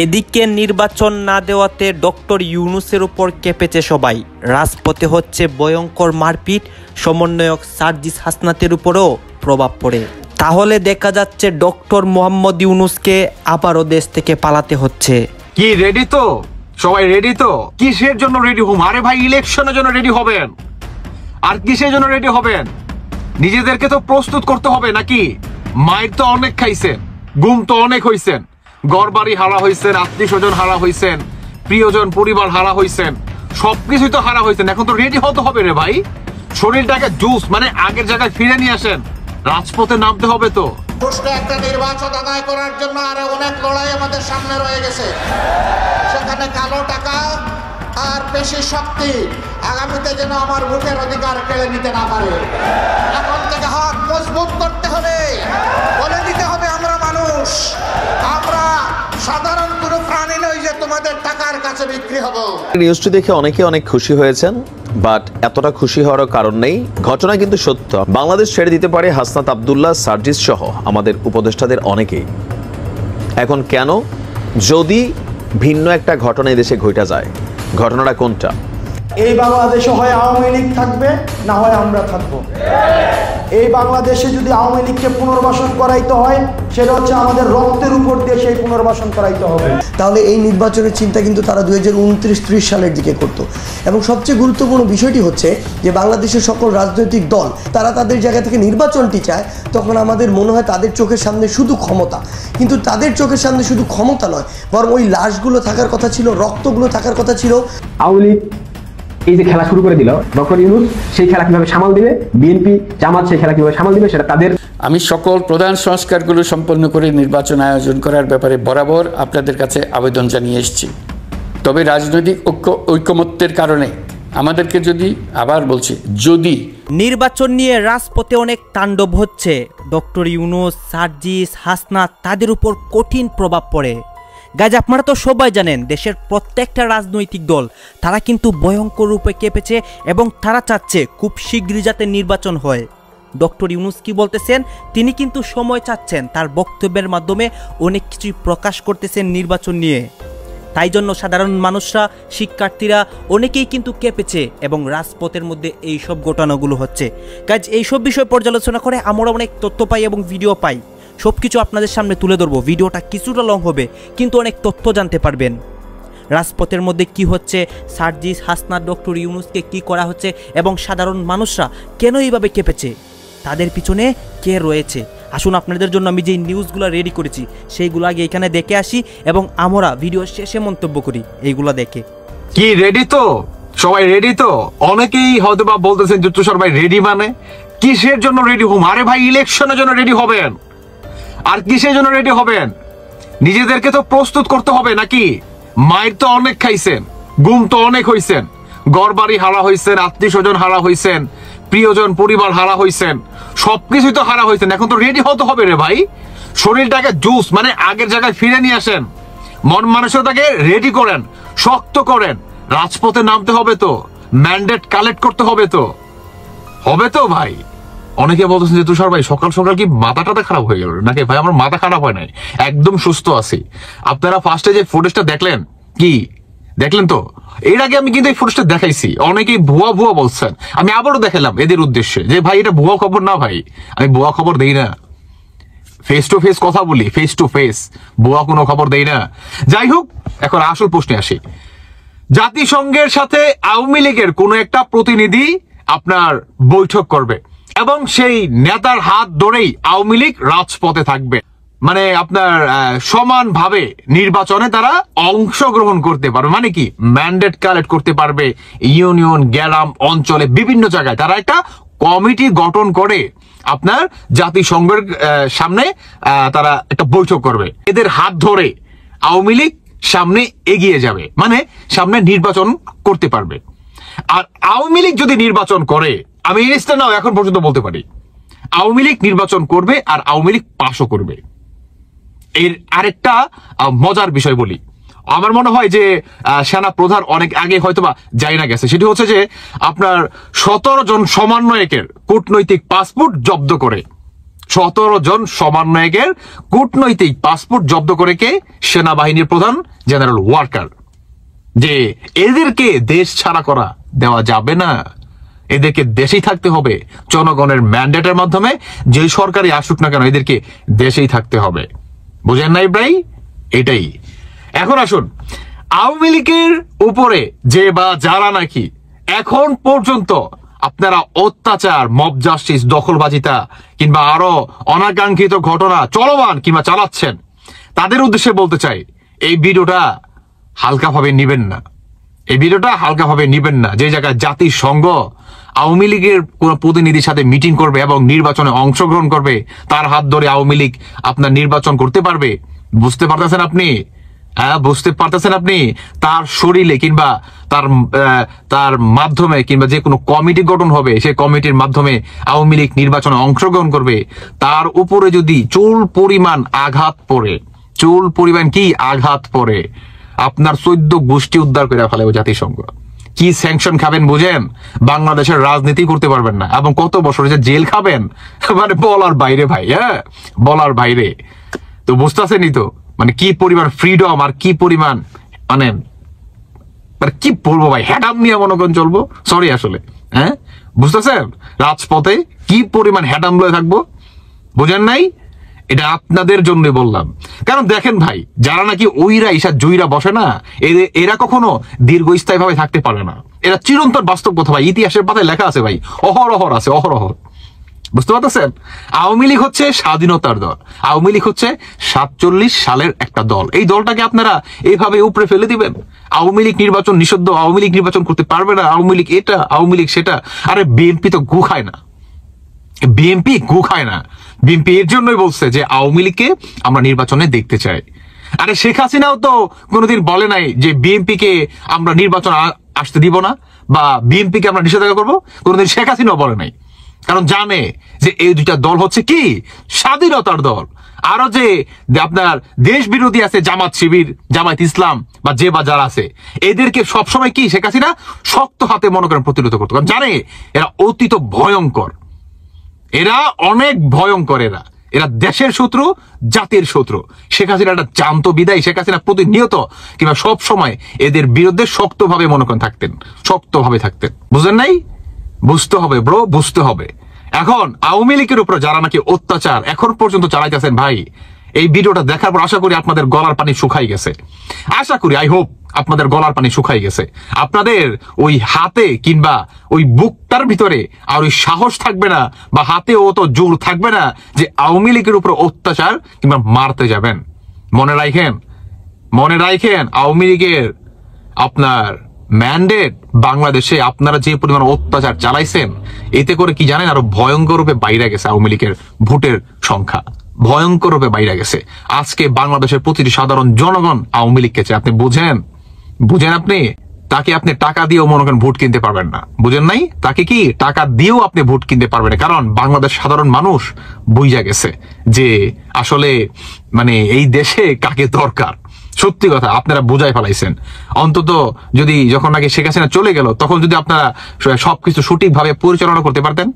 এদিকে নির্বাচন না দেওয়াতে ডক্টর ইউনূসের উপর কেঁপেছে সবাই। রাজপথে হচ্ছে ভয়ঙ্কর মারপিট, সমন্বয়ক সার্জিস হাসনাতের উপরও প্রভাব পড়ে। তাহলে দেখা যাচ্ছে ডক্টর মোহাম্মদ ইউনূসকে আবারও দেশ থেকে পালাতে হচ্ছে। কি রেডি তো? সবাই রেডি তো? কিসের জন্য রেডি হম? আরে ভাই, ইলেকশনের জন্য রেডি হবেন। আর কিসের জন্য রেডি হবেন? নিজেদেরকে তো প্রস্তুত করতে হবে নাকি? মায়ের তো অনেক খাইছেন, গুম তো অনেক হইছেন, ঘর বাড়ি হারা হইছেন, আত্মীয় স্বজন হারা হইছেন, প্রিয়জন পরিবার হারা হইছেন, সবকিছুই তো হারা হইছেন। এখন তো রেডি হতে হবে রে ভাই। শরীরটাকে জুস মানে আগের জায়গায় ফিরে নিয়ে আসেন। রাজপথে নামতে হবে তো। সুষ্ঠু একটা নির্বাচন আদায় করার জন্য আরো অনেক লড়াই আমাদের সামনে রয়ে গেছে। সেখানে কালো টাকা আর পেশি শক্তি আগামীতে যেন আমার ভোটের অধিকার কেড়ে নিতে না পারে। এখন থেকে হাত মজবুত করতে হবে, বলে দিতে হবে আমরা মানুষ, আমরা সাধারণ কোনো প্রাণী নই যে তোমাদের টাকার কাছে বিক্রি হব। নিউজটি দেখে অনেকে অনেক খুশি হয়েছেন, বাট এতটা খুশি হওয়ার কারণ নেই। ঘটনা কিন্তু সত্য। বাংলাদেশ ছেড়ে দিতে পারে হাসনাত আব্দুল্লাহ, সার্জিস সহ আমাদের উপদেষ্টাদের অনেকেই। এখন কেন? যদি ভিন্ন একটা ঘটনা দেশে ঘটা যায়, ঘটনাটা কোনটা? এই বাংলাদেশে হয় আওয়ামী লীগ থাকবে, না হয় আমরা থাকবো। এই বাংলাদেশে যদি আওয়ামী লীগকে পুনর্বাসন করাইতে হয়, সেটা হচ্ছে আমাদের রক্তের উপর দিয়ে সেই পুনর্বাসন করাইতে হবে। তাহলে এই নির্বাচনের চিন্তা কিন্তু তারা 2029-30 সালের দিকে করত। এবং সবচেয়ে গুরুত্বপূর্ণ বিষয়টি হচ্ছে যে বাংলাদেশের সকল রাজনৈতিক দল তারা তাদের জায়গা থেকে নির্বাচনটি চায়। তখন আমাদের মনে হয় তাদের চোখের সামনে শুধু ক্ষমতা, কিন্তু তাদের চোখের সামনে শুধু ক্ষমতা নয়, বরং ওই লাশগুলো থাকার কথা ছিল, রক্তগুলো থাকার কথা ছিল। আওয়ামী লীগ এই যে খেলা শুরু করে দিল, ডক্টর ইউনূস সেই খেলা কিভাবে সামাল দিবে, বিএনপি জামাত সেই খেলা কিভাবে সামাল দিবে, সেটা তাদের। আমি সকল প্রধান সংস্কারগুলো সম্পন্ন করে নির্বাচন আয়োজন করার ব্যাপারে বরাবর আপনাদের কাছে আবেদন জানিয়ে এসেছি। তবে রাজনৈতিক ঐকমত্যের কারণে আমাদেরকে যদি, আবার বলছি, যদি নির্বাচন নিয়ে রাজপথে অনেক তাণ্ডব হচ্ছে, ডক্টর ইউনূস, সার্জিস, হাসনাত তাদের উপর কঠিন প্রভাব পড়ে। গাইজ, আপনারা তো সবাই জানেন দেশের প্রত্যেকটা রাজনৈতিক দল তারা কিন্তু ভয়ঙ্কর রূপে কেঁপেছে এবং তারা চাচ্ছে খুব শীঘ্রই যাতে নির্বাচন হয়। ডক্টর ইউনূস কি বলতেছেন? তিনি কিন্তু সময় চাচ্ছেন, তার বক্তব্যের মাধ্যমে অনেক কিছুই প্রকাশ করতেছেন নির্বাচন নিয়ে। তাই জন্য সাধারণ মানুষরা, শিক্ষার্থীরা অনেকেই কিন্তু কেঁপেছে এবং রাজপথের মধ্যে এই সব ঘটনাগুলো হচ্ছে। গাইজ, এইসব বিষয় পর্যালোচনা করে আমরা অনেক তথ্য পাই এবং ভিডিও পাই। সব কিছু আপনাদের সামনে তুলে ধরবো। ভিডিওটা কিছুটা লং হবে, কিন্তু অনেক তথ্য জানতে পারবেন। রাজপথের মধ্যে কি হচ্ছে, সার্জিস, হাসনাত, ডক্টর ইউনূসকে কি করা হচ্ছে এবং সাধারণ মানুষরা কেন এইভাবে কেঁপেছে, তাদের পিছনে কে রয়েছে। আসুন, আপনাদের জন্য আমি যেই নিউজগুলো রেডি করেছি সেইগুলো আগে এখানে দেখে আসি এবং আমরা ভিডিও শেষে মন্তব্য করি এইগুলো দেখে। কি রেডি তো? সবাই রেডি তো? অনেকেই হয়তো বা বলতেছেন যে তুষার ভাই রেডি মানে কিসের জন্য রেডি হম? আরে ভাই, ইলেকশনের জন্য রেডি হবেন। আর কিসের জন্য রেডি হবেন? নিজেদেরকে তো প্রস্তুত করতে হবে নাকি? মায়ের তো অনেক খাইছেন, গুম তো অনেক হইছেন, ঘর বাড়ি হারা হইছেন, আত্মীয় স্বজন হারা হইছেন, প্রিয়জন পরিবার হারা হইছেন, সবকিছুই তো হারা হইছেন। এখন তো রেডি হতে হবে রে ভাই। শরীরটাকে জুস মানে আগের জায়গায় ফিরে নিয়ে আসেন। মন মানসিকতাকে রেডি করেন, শক্ত করেন। রাজপথে নামতে হবে তো, ম্যান্ডেট কালেক্ট করতে হবে তো, হবে তো ভাই। অনেকে বলতেছেন যে তুষার ভাই সকাল সকাল কি মাথা টাথা খারাপ হয়ে গেল নাকি? ভাই, আমার মাথা খারাপ হয় নাই, একদম সুস্থ আছি। আপনারা ফার্স্টে যে ফুটেজটা দেখলেন, কি দেখলেন তো? এর আগে আমি কিন্তু এই ফুটেজটা দেখাইছি, অনেকেই ভুয়া ভুয়া বলছেন। আমি আবারও দেখালাম এদের উদ্দেশ্যে যে ভাই এটা ভুয়া খবর না ভাই, আমি ভুয়া খবর দেই না। ফেস টু ফেস কথা বলি, ফেস টু ফেস, ভুয়া কোনো খবর দেই না। যাই হোক, এখন আসল প্রশ্নে আসি। জাতিসংঘের সাথে আওয়ামী লীগের কোনো একটা প্রতিনিধি আপনার বৈঠক করবে এবং সেই নেতার হাত ধরেই আওয়ামী লীগ রাজপথে থাকবে। মানে আপনার সমানভাবে নির্বাচনে তারা অংশগ্রহণ করতে পারবে। মানে কি, ম্যান্ডেট কালেক্ট করতে পারবে। ইউনিয়ন, গ্রাম, অঞ্চলে বিভিন্ন জায়গায় তারা একটা কমিটি গঠন করে আপনার জাতিসংঘের সামনে তারা একটা বৈঠক করবে। এদের হাত ধরে আওয়ামী লীগ সামনে এগিয়ে যাবে, মানে সামনে নির্বাচন করতে পারবে। আর আওয়ামী লীগ যদি নির্বাচন করে, আমি জিনিসটা নাও এখন পর্যন্ত বলতে পারি, আওয়ামী লীগ নির্বাচন করবে আর আওয়ামী লীগ পাশও করবে। এর আরেকটা মজার বিষয় বলি, আমার মনে হয় যে সেনা প্রধান অনেক আগে হয়তোবা যাই না গেছে, সেটি হচ্ছে যে আপনার 17 জন সমন্বয়কের কূটনৈতিক পাসপোর্ট জব্দ করে 17 জন সমন্বয়কের কূটনৈতিক পাসপোর্ট জব্দ করে কে? সেনাবাহিনীর প্রধান জেনারেল ওয়াকার। যে এদেরকে দেশ ছাড়া করা দেওয়া যাবে না, এদেরকে দেশেই থাকতে হবে জনগণের ম্যান্ডেটের মাধ্যমে, যে সরকারই আসুক না কেন এদেরকে দেশেই থাকতে হবে। বুঝেন নাই ভাই? এটাই। এখন আসুন, আওয়ামী লীগের উপরে যে বা যারা নাকি এখন পর্যন্ত আপনারা অত্যাচার, মব জাস্টিস, দখলবাজিতা কিংবা আরো অনাকাঙ্ক্ষিত ঘটনা চলমান কিংবা চালাচ্ছেন, তাদের উদ্দেশ্যে বলতে চাই, এই ভিডিওটা হালকাভাবে নিবেন না। এই ভিডিওটা হালকাভাবে নিবেন না। যে জায়গায় জাতিসংঘ আওয়ামী লীগের কোন প্রতিনিধির সাথে মিটিং করবে এবং নির্বাচনে অংশগ্রহণ করবে, তার হাত ধরে আওয়ামী লীগ আপনার নির্বাচন করতে পারবে, বুঝতে পারতেছেন আপনি? হ্যাঁ, বুঝতে পারতেছেন আপনি? তার শরীরে কিংবা তার মাধ্যমে কিংবা যে কোনো কমিটি গঠন হবে, সেই কমিটির মাধ্যমে আওয়ামী লীগ নির্বাচনে অংশগ্রহণ করবে, তার উপরে যদি চুল পরিমাণ আঘাত পড়ে, চুল পরিমাণ কি আঘাত পড়ে, আপনার 14 গোষ্ঠী উদ্ধার করে ফেলে ওই জাতিসংঘ। কি স্যাংশন খাবেন বুঝেন? বাংলাদেশের রাজনীতি করতে পারবেন না, এবং কত বছর যে জেল খাবেন মানে বলার বাইরে ভাই। হ্যাঁ, বলার বাইরে। তো বুঝতেছেনই তো মানে কি পরিমাণ ফ্রিডম আর কি পরিমাণ মানে কি বলবো ভাই, হ্যাডাম নিয়ে মনে করেন চলবো। সরি আসলে, হ্যাঁ বুঝতেছেন? রাজপথে কি পরিমাণ হ্যাডাম লয়ে থাকবো, বুঝেন নাই? এটা আপনাদের জন্য বললাম। কারণ দেখেন ভাই, যারা নাকি ওইরা ঈশা জুইরা বসে না, এরা কখনো দীর্ঘস্থায়ী ভাবে থাকতে পারে না। এরা চিরন্তন বাস্তব কথা ভাই, ইতিহাসের পাতায় লেখা আছে ভাই, অহরহর আছে, অহরহর। বুঝতে পারতেছেন? আওয়ামী লীগ হচ্ছে স্বাধীনতার দল, আওয়ামী লীগ হচ্ছে 47 সালের একটা দল। এই দলটাকে আপনারা এইভাবে উপরে ফেলে দিবেন? আওয়ামী লীগ নির্বাচন নিষিদ্ধ, আওয়ামী লীগ নির্বাচন করতে পারবে না, আওয়ামী লীগ এটা, আওয়ামী লীগ সেটা। আরে বিএনপি তো গু খায় না, বিএনপি গু খায় না। বিএনপি এর জন্যই বলছে যে আওয়ামী লীগকে আমরা নির্বাচনে দেখতে চাই। আরে শেখ হাসিনাও তো কোনোদিন বলে নাই যে বিএনপি কে আমরা নির্বাচন আসতে দিব না বা বিএনপি কে আমরা নিষেধাজ্ঞা করবো, কোনোদিন শেখ হাসিনাও বলে নাই। কারণ জানে যে এই দুইটা দল হচ্ছে কি স্বাধীনতার দল। আরো যে আপনার দেশ বিরোধী আছে, জামাত শিবির, জামায়াত ইসলাম বা যে বা যারা আছে, এদেরকে সবসময় কি শেখ হাসিনা শক্ত হাতে মনে করেন প্রতিরোধ করতো। কারণ জানে এরা অতীত ভয়ঙ্কর, এরা অনেক ভয়ঙ্কর, এরা দেশের শত্রু, জাতির শত্রু। শেখ হাসিনা একটা জানতো বিদায় শেখ হাসিনা প্রতিনিয়ত কিংবা সব সময় এদের বিরুদ্ধে শক্তভাবে মনে করেন থাকতেন, শক্তভাবে থাকতেন। বুঝলেন নাই? বুঝতে হবে ব্রো, বুঝতে হবে। এখন আওয়ামী লীগের উপর যারা নাকি অত্যাচার এখন পর্যন্ত চালাইতেছেন ভাই, এই ভিডিওটা দেখার পর আশা করি আপনাদের গলার পানি শুকাই গেছে। আশা করি, আই হোপ আপনাদের গলার পানি শুকাই গেছে। আপনাদের ওই হাতে কিংবা ওই বুকটার ভিতরে আর ওই সাহস থাকবে না বা হাতে অত জোর থাকবে না যে আওয়ামী লীগের উপর অত্যাচার কিংবা মারতে যাবেন। মনে রাখেন, মনে রাখেন, আওয়ামী লীগের আপনার ম্যান্ডেট বাংলাদেশে আপনারা যে পরিমাণ অত্যাচার চালাইছেন, এতে করে কি জানেন আরো ভয়ঙ্কর রূপে বাইরে গেছে আওয়ামী লীগের ভোটের সংখ্যা, ভয়ঙ্কর রূপে বাইরে গেছে। আজকে বাংলাদেশের প্রতিটি সাধারণ জনগণ আওয়ামী লীগকে চায়। আপনি বুঝেন? বুঝেন? আপনি তাকে আপনি টাকা দিয়েও মনে করেন ভোট কিনতে পারবেন না। বুঝেন নাই? তাকে কি টাকা দিয়েও আপনি ভোট কিনতে পারবেন না। কারণ বাংলাদেশ সাধারণ মানুষ বুঝা গেছে যে আসলে মানে এই দেশে কাকে দরকার। সত্যি কথা, আপনারা বুঝাই ফেলাইছেন। অন্তত যদি যখন নাকি শেখ হাসিনা চলে গেল, তখন যদি আপনারা সবকিছু সঠিকভাবে পরিচালনা করতে পারতেন,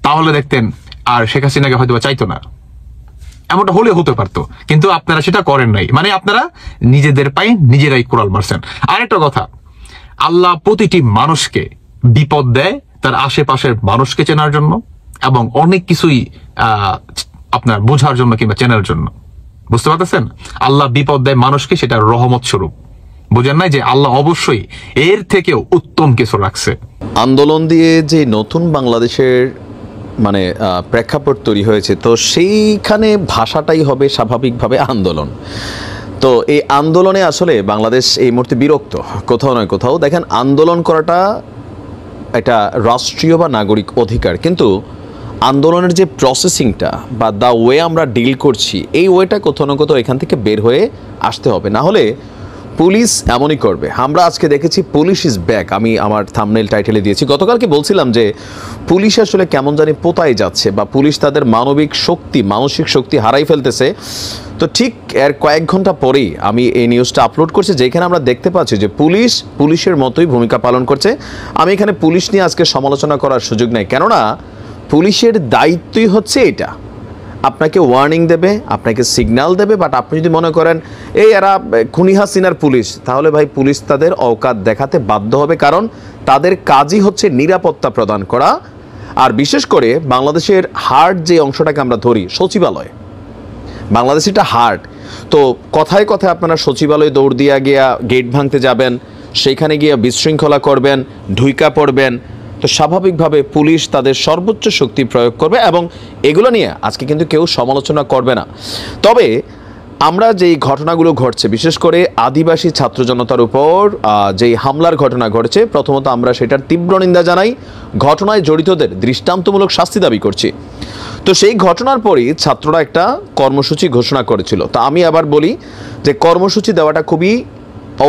তাহলে দেখতেন আর শেখ হাসিনাকে হয়তো চাইতো না। এমনটা হলে হতে পারতো, কিন্তু আপনারা সেটা করেন নাই। মানে আপনারা নিজেদের পায়ে নিজেরাই কোড়াল মারছেন। আরেকটা কথা, আল্লাহ প্রতিটি মানুষকে বিপদ দেয় তার আশেপাশের মানুষকে চেনার জন্য এবং অনেক কিছুই আপনার বোঝার জন্য কিংবা চেনার জন্য। বুঝতে পারতেছেন? আল্লাহ বিপদ দেয় মানুষকে, সেটা রহমত স্বরূপ। বুঝেন নাই যে আল্লাহ অবশ্যই এর থেকেও উত্তম কিছু রাখছে। আন্দোলন দিয়ে যে নতুন বাংলাদেশের মানে প্রেক্ষাপট তৈরি হয়েছে, তো সেইখানে ভাষাটাই হবে স্বাভাবিকভাবে আন্দোলন। তো এই আন্দোলনে আসলে বাংলাদেশ এই মুহূর্তে বিরক্ত কোথাও নয় কোথাও। দেখেন, আন্দোলন করাটা এটা রাষ্ট্রীয় বা নাগরিক অধিকার, কিন্তু আন্দোলনের যে প্রসেসিংটা বা দ্য ওয়ে আমরা ডিল করছি, এই ওয়েটা কোথাও না কোথাও এখান থেকে বের হয়ে আসতে হবে। না হলে পুলিশ এমনই করবে। আমরা আজকে দেখেছি পুলিশ ইজ ব্যাক। আমি আমার থাম্বনেল টাইটেলে দিয়েছি। গতকালকে বলছিলাম যে পুলিশ আসলে কেমন জানি পোতায় যাচ্ছে বা পুলিশ তাদের মানবিক শক্তি, মানসিক শক্তি হারাই ফেলতেছে। তো ঠিক এর কয়েক ঘন্টা পরেই আমি এই নিউজটা আপলোড করছি, যেখানে আমরা দেখতে পাচ্ছি যে পুলিশের মতোই ভূমিকা পালন করছে। আমি এখানে পুলিশ নিয়ে আজকে সমালোচনা করার সুযোগ নেই, কেননা পুলিশের দায়িত্বই হচ্ছে এটা। আপনাকে ওয়ার্নিং দেবে, আপনাকে সিগন্যাল দেবে। বাট আপনি যদি মনে করেন এই এরা খুনি হাসিনার পুলিশ, তাহলে ভাই পুলিশ তাদের অকাত দেখাতে বাধ্য হবে, কারণ তাদের কাজই হচ্ছে নিরাপত্তা প্রদান করা। আর বিশেষ করে বাংলাদেশের হার্ট যে অংশটাকে আমরা ধরি, সচিবালয়, বাংলাদেশ এটা হার্ট। তো কথায় কথায় আপনারা সচিবালয়ে দৌড় দিয়া গিয়া গেট ভাঙতে যাবেন, সেইখানে গিয়ে বিশৃঙ্খলা করবেন, ঢুইকা পড়বেন, তো স্বাভাবিকভাবে পুলিশ তাদের সর্বোচ্চ শক্তি প্রয়োগ করবে এবং এগুলো নিয়ে আজকে কিন্তু কেউ সমালোচনা করবে না। তবে আমরা যেই ঘটনাগুলো ঘটছে, বিশেষ করে আদিবাসী ছাত্র জনতার উপর যেই হামলার ঘটনা ঘটেছে, প্রথমত আমরা সেটার তীব্র নিন্দা জানাই, ঘটনায় জড়িতদের দৃষ্টান্তমূলক শাস্তি দাবি করছি। তো সেই ঘটনার পরই ছাত্ররা একটা কর্মসূচি ঘোষণা করেছিল। তো আমি আবার বলি যে কর্মসূচি দেওয়াটা খুবই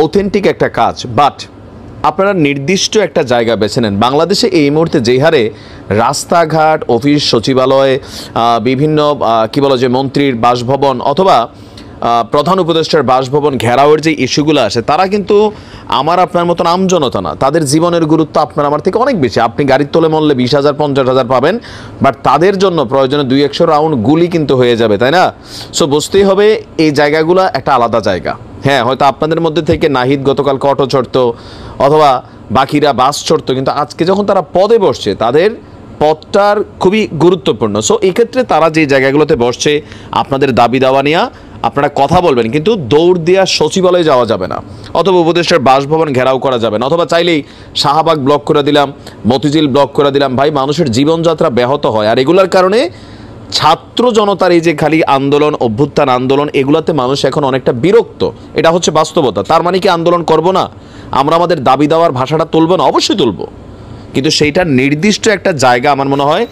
অথেন্টিক একটা কাজ, বাট আপনারা নির্দিষ্ট একটা জায়গা বেছে নেন। বাংলাদেশে এই মুহূর্তে যেই হারে রাস্তাঘাট, অফিস, সচিবালয়, বিভিন্ন কি বলো যে মন্ত্রীর বাসভবন অথবা প্রধান উপদেষ্টার বাসভবন ঘেরাওয়ের যে ইস্যুগুলো আসে, তারা কিন্তু আমার আপনার মতন আমজনতা না, তাদের জীবনের গুরুত্ব আপনার আমার থেকে অনেক বেশি। আপনি গাড়ির তোলে মরলে 20,000 50,000 পাবেন, বাট তাদের জন্য প্রয়োজনে 200 রাউন্ড গুলি কিন্তু হয়ে যাবে, তাই না? সো বুঝতেই হবে এই জায়গাগুলো একটা আলাদা জায়গা। হ্যাঁ, হয়তো আপনাদের মধ্যে থেকে নাহিদ গতকালকে অটো চড়তো অথবা বাকিরা বাস চড়তো, কিন্তু আজকে যখন তারা পদে বসছে তাদের পদটার খুবই গুরুত্বপূর্ণ। সো এক্ষেত্রে তারা যে জায়গাগুলোতে বসছে আপনাদের দাবি দাওয়া নিয়ে আপনারা কথা বলবেন, কিন্তু দৌড় দেওয়া সচিবালয়ে যাওয়া যাবে না, অথবা উপদেষ্টার বাসভবন ঘেরাও করা যাবে না, অথবা চাইলেই শাহবাগ ব্লক করে দিলাম, মতিঝিল ব্লক করে দিলাম। ভাই, মানুষের জীবনযাত্রা ব্যাহত হয়, আর এগুলোর কারণে ছাত্র জনতার এই যে খালি আন্দোলন, অভ্যুত্থান আন্দোলন, এগুলাতে মানুষ এখন অনেকটা বিরক্ত। এটা হচ্ছে বাস্তবতা। তার মানে কি আন্দোলন করব না? আমরা আমাদের দাবি দেওয়ার ভাষাটা তুলব না? অবশ্যই তুলব, কিন্তু সেইটা নির্দিষ্ট একটা জায়গা আমার মনে হয়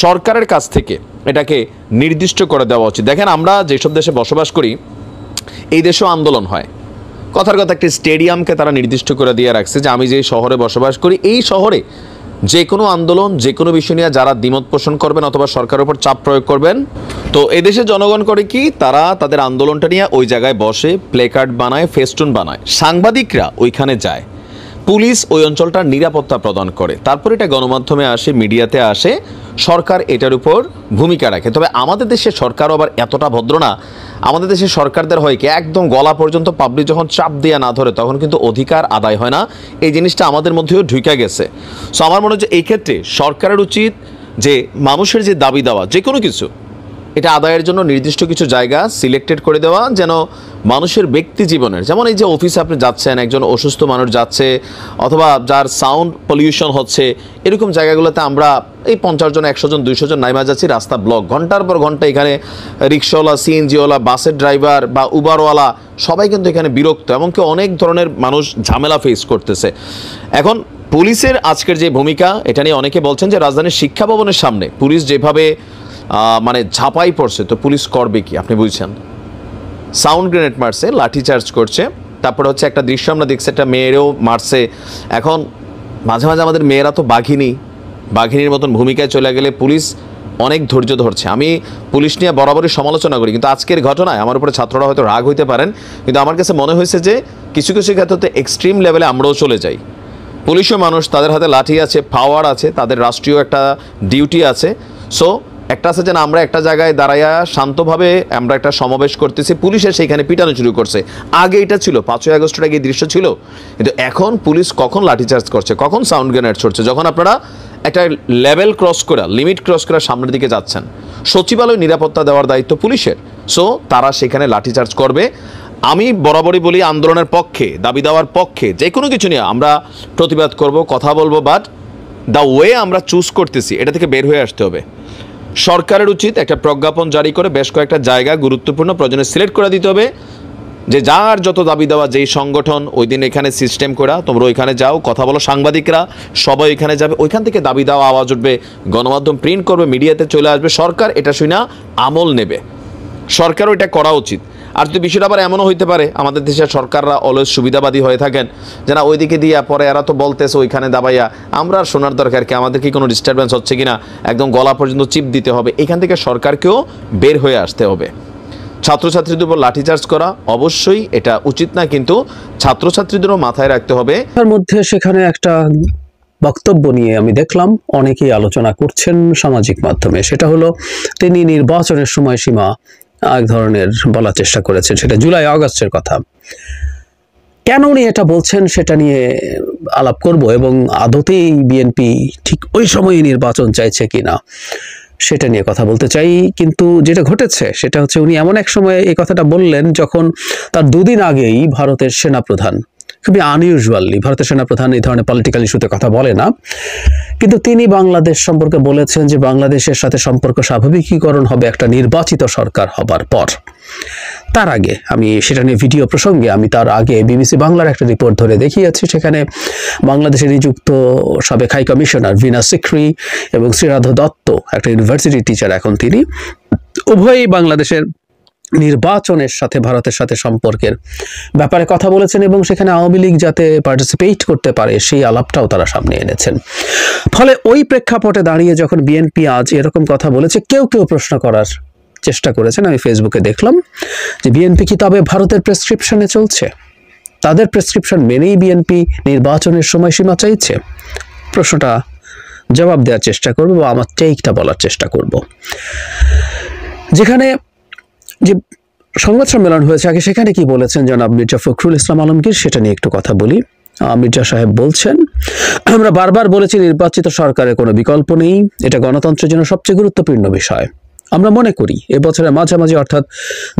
সরকারের কাছ থেকে এটাকে নির্দিষ্ট করে দেওয়া উচিত। দেখেন, আমরা যেসব দেশে বসবাস করি, এই দেশেও আন্দোলন হয়। কথার কথা একটি স্টেডিয়ামকে তারা নির্দিষ্ট করে দিয়ে রাখছে যে আমি যে শহরে বসবাস করি, এই শহরে যে কোনো আন্দোলন, যে কোনো বিষয় নিয়ে যারা দ্বিমত পোষণ করবেন অথবা সরকারের উপর চাপ প্রয়োগ করবেন, তো এদেশে জনগণ করে কি, তারা তাদের আন্দোলনটা নিয়ে ওই জায়গায় বসে প্লেকার্ড বানায়, ফেস্টুন বানায়, সাংবাদিকরা ওইখানে যায়, পুলিশ ওই অঞ্চলটার নিরাপত্তা প্রদান করে, তারপর এটা গণমাধ্যমে আসে, মিডিয়াতে আসে, সরকার এটার উপর ভূমিকা রাখে। তবে আমাদের দেশের সরকারও আবার এতটা ভদ্র না। আমাদের দেশের সরকারদের হয় কি, একদম গলা পর্যন্ত পাবলিক যখন চাপ দিয়ে না ধরে তখন কিন্তু অধিকার আদায় হয় না। এই জিনিসটা আমাদের মধ্যেও ঢুকে গেছে। সো আমার মনে হয় যে এই ক্ষেত্রে সরকারের উচিত যে মানুষের যে দাবি দেওয়া যে কোনো কিছু, এটা আদায়ের জন্য নির্দিষ্ট কিছু জায়গা সিলেক্টেড করে দেওয়া, যেন মানুষের ব্যক্তি জীবনের, যেমন এই যে অফিসে আপনি যাচ্ছেন, একজন অসুস্থ মানুষ যাচ্ছে, অথবা যার সাউন্ড পলিউশন হচ্ছে, এরকম জায়গাগুলোতে আমরা এই 50 জন 100 জন 200 জন নাইমা যাচ্ছি, রাস্তা ব্লক, ঘন্টার পর ঘন্টা এখানে রিক্সাওয়ালা, সিএনজিওয়ালা, বাসের ড্রাইভার বা উবারওয়ালা সবাই কিন্তু এখানে বিরক্ত, এমনকি অনেক ধরনের মানুষ ঝামেলা ফেস করতেছে। এখন পুলিশের আজকের যে ভূমিকা, এটা নিয়ে অনেকে বলছেন যে রাজধানীর শিক্ষা ভবনের সামনে পুলিশ যেভাবে মানে ঝাঁপাই পড়ছে, তো পুলিশ করবে কি? আপনি বুঝছেন, সাউন্ড গ্রেনেড মারছে, লাঠিচার্জ করছে, তারপরে হচ্ছে একটা দৃশ্য আমরা দেখছি, একটা মেয়েরও মারছে। এখন মাঝে মাঝে আমাদের মেয়েরা তো বাঘিনীর মতন ভূমিকায় চলে গেলে পুলিশ অনেক ধৈর্য ধরছে। আমি পুলিশ নিয়ে বরাবরই সমালোচনা করি, কিন্তু আজকের ঘটনায় আমার উপরে ছাত্ররা হয়তো রাগ হইতে পারেন, কিন্তু আমার কাছে মনে হয়েছে যে কিছু কিছু ক্ষেত্রে এক্সট্রিম লেভেলে আমরাও চলে যাই। পুলিশও মানুষ, তাদের হাতে লাঠি আছে, পাওয়ার আছে, তাদের রাষ্ট্রীয় একটা ডিউটি আছে। সো একটা আছে যে আমরা একটা জায়গায় দাঁড়াইয়া শান্তভাবে আমরা একটা সমাবেশ করতেছি, পুলিশে সেইখানে পিটানো শুরু করছে। আগে এটা ছিল 5ই আগস্টের আগে এই দৃশ্য ছিল, কিন্তু এখন পুলিশ কখন লাঠিচার্জ করছে, কখন সাউন্ড গ্রেনেড ছড়ছে, যখন আপনারা একটা লেভেল ক্রস করে, লিমিট ক্রস করে সামনের দিকে যাচ্ছেন। সচিবালয় নিরাপত্তা দেওয়ার দায়িত্ব পুলিশের, সো তারা সেখানে লাঠিচার্জ করবে। আমি বরাবরই বলি আন্দোলনের পক্ষে, দাবি দেওয়ার পক্ষে, যে কোনো কিছু নিয়ে আমরা প্রতিবাদ করব, কথা বলবো, বাট দ্য ওয়ে আমরা চুজ করতেছি এটা থেকে বের হয়ে আসতে হবে। সরকারের উচিত একটা প্রজ্ঞাপন জারি করে বেশ কয়েকটা জায়গা গুরুত্বপূর্ণ প্রয়োজনে সিলেক্ট করে দিতে হবে, যে যার যত দাবি দেওয়া, যেই সংগঠন ওই দিন এখানে সিস্টেম করা, তোমরা ওইখানে যাও, কথা বলো, সাংবাদিকরা সবাই ওইখানে যাবে, ওইখান থেকে দাবি দেওয়া আওয়াজ উঠবে, গণমাধ্যম প্রিন্ট করবে, মিডিয়াতে চলে আসবে, সরকার এটা শুনে আমল নেবে। সরকারও এটা করা উচিত। আর যদি বিষয়টা আবার এমনও হইতে পারে, আমাদের দেশের সরকাররা অলওয়েজ সুবিধাবাদী হয়ে থাকেন, যে না ওইদিকে দিয়ে পরে এরা তো বলতেছে ওইখানে দাবাইয়া, আমরা আর শোনার দরকার কি, আমাদের কি কোনো ডিস্টারবেন্স হচ্ছে কিনা, একদম গলা পর্যন্ত চিপ দিতে হবে। এখান থেকে সরকারকেও বের হয়ে আসতে হবে। ছাত্রছাত্রীদের উপর লাঠিচার্জ করা অবশ্যই এটা উচিত না, কিন্তু ছাত্রছাত্রীদেরও মাথায় রাখতে হবে তার মধ্যে সেখানে একটা বক্তব্য নিয়ে আমি দেখলাম অনেকেই আলোচনা করছেন সামাজিক মাধ্যমে। সেটা হলো তিনি নির্বাচনের সময়সীমা এক ধরনের বলার চেষ্টা করেছেন, সেটা জুলাই আগস্টের কথা। কেন উনি এটা বলছেন সেটা নিয়ে আলাপ করব, এবং আদতেই বিএনপি ঠিক ওই সময়ে নির্বাচন চাইছে কিনা সেটা নিয়ে কথা বলতে চাই। কিন্তু যেটা ঘটেছে সেটা হচ্ছে উনি এমন এক সময় এই কথাটা বললেন যখন তার দুদিন আগেই ভারতের সেনাপ্রধান, খুবই আনইউজুয়ালি ভারতের সেনাপ্রধান এই ধরনের পলিটিক্যাল ইস্যুতে কথা বলে না, কিন্তু তিনি বাংলাদেশ সম্পর্কে বলেছেন যে বাংলাদেশের সাথে সম্পর্ক স্বাভাবিকীকরণ হবে একটা নির্বাচিত সরকার হবার পর। তার আগে আমি সেটা নিয়ে ভিডিও প্রসঙ্গে আমি তার আগে বিবিসি বাংলার একটা রিপোর্ট ধরে দেখিয়েছি, সেখানে বাংলাদেশে নিযুক্ত সাবেক হাই কমিশনার ভিনা সিকরি এবং শ্রীরাধ দত্ত, একটা ইউনিভার্সিটি টিচার এখন, তিনি উভয়ই বাংলাদেশের নির্বাচনের সাথে ভারতের সাথে সম্পর্কের ব্যাপারে কথা বলেছেন, এবং সেখানে আওয়ামী লীগ যাতে পার্টিসিপেট করতে পারে সেই আলাপটাও তারা সামনে এনেছেন। ফলে ওই প্রেক্ষাপটে দাঁড়িয়ে যখন বিএনপি আজ এরকম কথা বলেছে, কেউ কেউ প্রশ্ন করার চেষ্টা করেছেন, আমি ফেসবুকে দেখলাম যে বিএনপি কি তবে ভারতের প্রেসক্রিপশনে চলছে? তাদের প্রেসক্রিপশন মেনেই বিএনপি নির্বাচনের সময়সীমা চাইছে? প্রশ্নটা জবাব দেওয়ার চেষ্টা করব বা আমার টেকটা বলার চেষ্টা করব। যেখানে যে সংবাদ সম্মেলন হয়েছে আগে, সেখানে কি বলেছেন জনাব মির্জা ফখরুল ইসলাম আলমগীর সেটা নিয়ে একটু কথা বলি। মির্জা সাহেব বলছেন, আমরা বারবার বলেছি নির্বাচিত সরকারের কোনো বিকল্প নেই, এটা গণতন্ত্রের জন্য সবচেয়ে গুরুত্বপূর্ণ বিষয়। আমরা মনে করি এবছরের মাঝামাঝি অর্থাৎ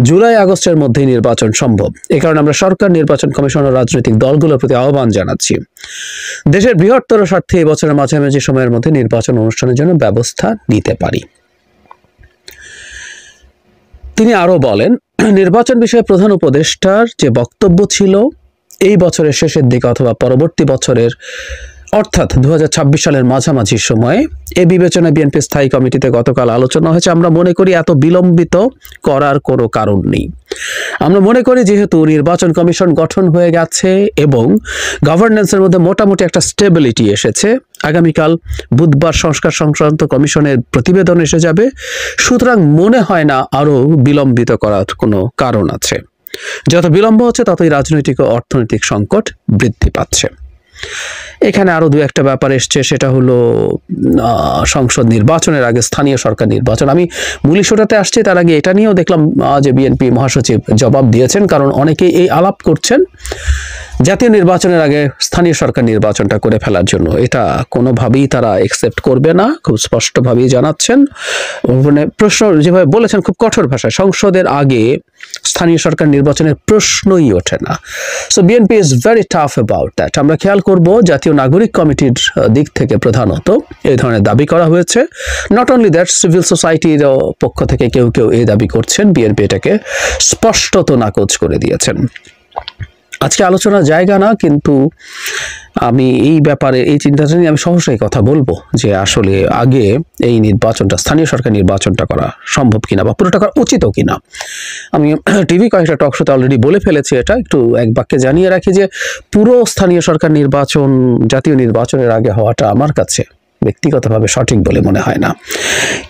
জুলাই আগস্টের মধ্যেই নির্বাচন সম্ভব। এ কারণে আমরা সরকার, নির্বাচন কমিশন ও রাজনৈতিক দলগুলোর প্রতি আহ্বান জানাচ্ছি, দেশের বৃহত্তর স্বার্থে এবছরের মাঝামাঝি সময়ের মধ্যে নির্বাচন অনুষ্ঠানের জন্য ব্যবস্থা নিতে পারি। তিনি আরো বলেন, নির্বাচন বিষয়ে প্রধান উপদেষ্টার যে বক্তব্য ছিল এই বছরের শেষের দিকে অথবা পরবর্তী বছরের অর্থাৎ 2026 সালের মাঝামাঝি সময়ে এই বিবেচনায় বিএনপি স্থায়ী কমিটিতে গতকাল আলোচনা হয়েছে। আমরা মনে করি এত বিলম্বিত করার কোনো কারণ নেই। আমরা মনে করি যেহেতু নির্বাচন কমিশন গঠন হয়ে গেছে এবং গভর্নেন্সের মধ্যে মোটামুটি একটা স্টেবিলিটি এসেছে, আগামীকাল বুধবার সংস্কার সংক্রান্ত কমিশনের প্রতিবেদন এসে যাবে, সুতরাং মনে হয় না আরো বিলম্বিত করার কোনো কারণ আছে। যত বিলম্ব হচ্ছে ততই রাজনৈতিক ও অর্থনৈতিক সংকট বৃদ্ধি পাচ্ছে। এখানে আরো দু একটা ব্যাপার এসছে, সেটা হলো সংসদ নির্বাচনের আগে স্থানীয় সরকার নির্বাচন। আমি মূল ইস্যুটাতে আসছি, তার আগে এটা নিয়েও দেখলাম যে বিএনপি মহাসচিব জবাব দিয়েছেন, কারণ অনেকেই এই আলাপ করছেন জাতীয় নির্বাচনের আগে স্থানীয় সরকার নির্বাচনটা করে ফেলার জন্য। এটা কোনোভাবেই তারা একসেপ্ট করবে না, খুব স্পষ্টভাবেই জানাচ্ছেন। মানে প্রশ্ন যেভাবে বলেছেন খুব কঠোর ভাষায়, সংসদের আগে স্থানীয় সরকার নির্বাচনের প্রশ্নই ওঠে না। So BNP is very tough about that. আমরা খেয়াল করব জাতীয় নাগরিক কমিটির দিক থেকে প্রধানত এই ধরনের দাবি করা হয়েছে। নট অনলি দ্যাট, সিভিল সোসাইটির পক্ষ থেকে কেউ কেউ এই দাবি করছেন, বিএনপি এটাকে স্পষ্টত নাকচ করে দিয়েছেন। আজকে আলোচনার জায়গা না, কিন্তু আমি এই ব্যাপারে এই চিন্তাটা নিয়ে আমি সহসাই কথা বলবো যে আসলে আগে এই নির্বাচনটা, স্থানীয় সরকার নির্বাচনটা করা সম্ভব কিনা বা পুরোটা করা উচিতও কিনা। আমি টিভি কয়েকটা টক শোতে অলরেডি বলে ফেলেছি, এটা একটু এক বাক্যে জানিয়ে রাখি যে পুরো স্থানীয় সরকার নির্বাচন জাতীয় নির্বাচনের আগে হওয়াটা আমার কাছে ব্যক্তিগতভাবে সঠিক বলে মনে হয় না।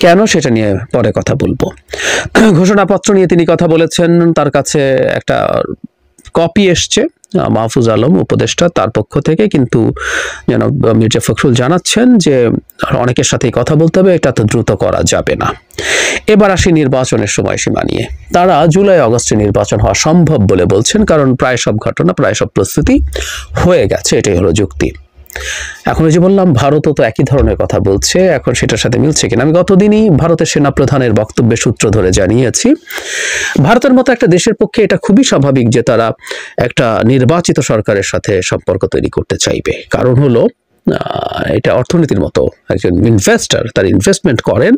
কেন সেটা নিয়ে পরে কথা বলবো। ঘোষণাপত্র নিয়ে তিনি কথা বলেছেন, তার কাছে একটা কপি এসছে মাহফুজ আলম উপদেষ্টা তার পক্ষ থেকে, কিন্তু যেন মির্জা ফখরুল জানাচ্ছেন যে অনেকের সাথে কথা বলতে হবে, এটা তো দ্রুত করা যাবে না। এবার আসি নির্বাচনের সময়সীমা নিয়ে। তারা জুলাই আগস্টে নির্বাচন হওয়া সম্ভব বলে বলছেন, কারণ প্রায় সব ঘটনা, প্রায় সব প্রস্তুতি হয়ে গেছে, এটাই হলো যুক্তি। এখন যে বললাম ভারতও তো একই ধরনের কথা বলছে, এখন সেটার সাথে মিলছে কিনা। আমি গতদিনই ভারতের সেনাপ্রধানের বক্তব্যের সূত্র ধরে জানিয়েছি, ভারতের মতো একটা দেশের পক্ষে এটা খুবই স্বাভাবিক যে তারা একটা নির্বাচিত সরকারের সাথে সম্পর্ক তৈরি করতে চাইবে। কারণ হলো এটা অর্থনীতির মতো, একজন ইনভেস্টার তার ইনভেস্টমেন্ট করেন